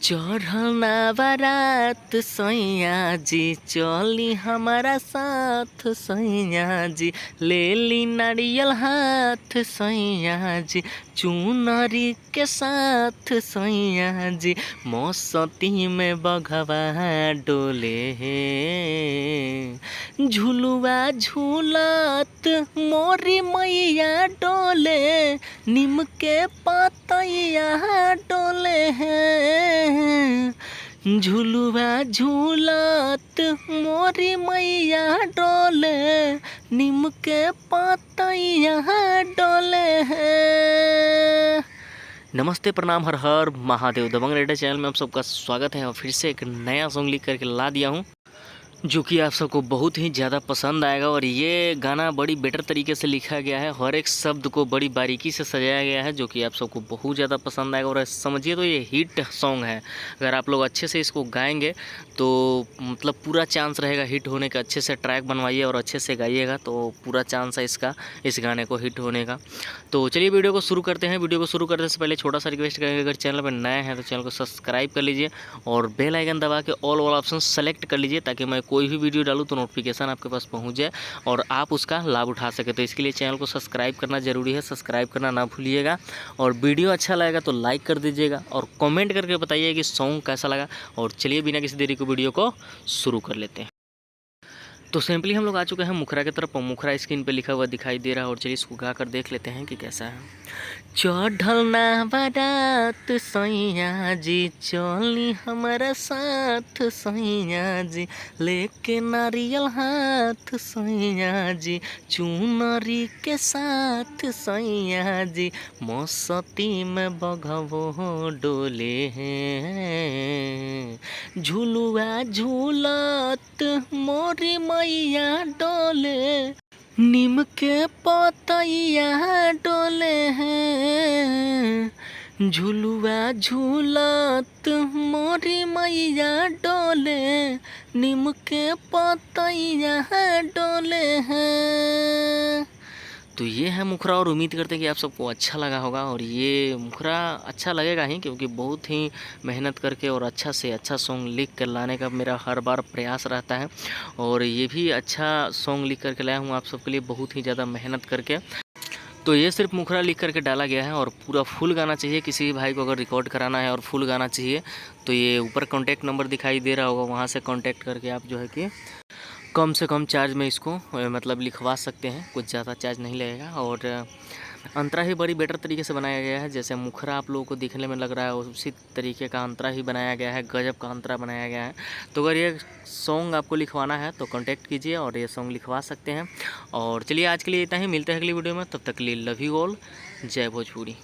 चढ़ना बारात सैया जी चली हमारा साथ सैया जी ले ली नारियल हाथ सैया जी चुनरी के साथ सैया जी मौसती में बघवा डोले झुलुआ झूलत मोरी मैया डोले नीम के पतैया डोले हैं झुलुआ झूलत मोरी मैया डोले नीम के पतैया डोले हैं। नमस्ते प्रणाम हर हर महादेव। दबंग रेडियो चैनल में आप सबका स्वागत है और फिर से एक नया सॉन्ग लिख करके ला दिया हूँ जो कि आप सबको बहुत ही ज़्यादा पसंद आएगा। और ये गाना बड़ी बेटर तरीके से लिखा गया है, हर एक शब्द को बड़ी बारीकी से सजाया गया है जो कि आप सबको बहुत ज़्यादा पसंद आएगा। और समझिए तो ये हिट सॉन्ग है, अगर आप लोग अच्छे से इसको गाएंगे तो मतलब पूरा चांस रहेगा हिट होने का। अच्छे से ट्रैक बनवाइए और अच्छे से गाइएगा तो पूरा चांस है इसका, इस गाने को हिट होने का। तो चलिए वीडियो को शुरू करते हैं। वीडियो को शुरू करने से पहले छोटा सा रिक्वेस्ट करेंगे, अगर चैनल पर नए हैं तो चैनल को सब्सक्राइब कर लीजिए और बेल आइकन दबा के ऑल वाला ऑप्शन सेलेक्ट कर लीजिए ताकि मैं कोई भी वीडियो डालूँ तो नोटिफिकेशन आपके पास पहुंच जाए और आप उसका लाभ उठा सके। तो इसके लिए चैनल को सब्सक्राइब करना जरूरी है, सब्सक्राइब करना ना भूलिएगा। और वीडियो अच्छा लगेगा तो लाइक कर दीजिएगा और कमेंट करके बताइए कि सॉन्ग कैसा लगा। और चलिए बिना किसी देरी को वीडियो को शुरू कर लेते हैं। तो सिंपली हम लोग आ चुके हैं मुखरा की तरफ और मुखरा स्क्रीन पे लिखा हुआ दिखाई दे रहा है और चलिए इसको गा कर देख लेते हैं कि कैसा है। चढ़ना बारात सैया जी चली हमारा साथ सैया जी लेके नारियल हाथ सैया जी चुनरी के साथ सैया जी मौसती में बघवो डोले हैं झुलुआ झूलत मोरी मैया डोले नीम के पतैया डोले हैं झुलुआ झूलत मोरी मैया डोले नीम के पतैया डोले हैं। तो ये है मुखरा और उम्मीद करते हैं कि आप सबको अच्छा लगा होगा। और ये मुखरा अच्छा लगेगा ही क्योंकि बहुत ही मेहनत करके और अच्छा से अच्छा सॉन्ग लिख कर लाने का मेरा हर बार प्रयास रहता है। और ये भी अच्छा सॉन्ग लिख करके लाया हूँ आप सबके लिए बहुत ही ज़्यादा मेहनत करके। तो ये सिर्फ मुखरा लिख करके डाला गया है और पूरा फुल गाना चाहिए किसी भी भाई को अगर रिकॉर्ड कराना है और फुल गाना चाहिए तो ये ऊपर कॉन्टैक्ट नंबर दिखाई दे रहा होगा, वहाँ से कॉन्टैक्ट करके आप जो है कि कम से कम चार्ज में इसको मतलब लिखवा सकते हैं, कुछ ज़्यादा चार्ज नहीं लगेगा। और अंतरा ही बड़ी बेटर तरीके से बनाया गया है, जैसे मुखरा आप लोगों को दिखने में लग रहा है उसी तरीके का अंतरा ही बनाया गया है, गजब का अंतरा बनाया गया है। तो अगर ये सॉन्ग आपको लिखवाना है तो कांटेक्ट कीजिए और ये सॉन्ग लिखवा सकते हैं। और चलिए आज के लिए इतना ही, मिलते हैं अगली वीडियो में, तब तक के लिए लव यू ऑल, जय भोजपुरी।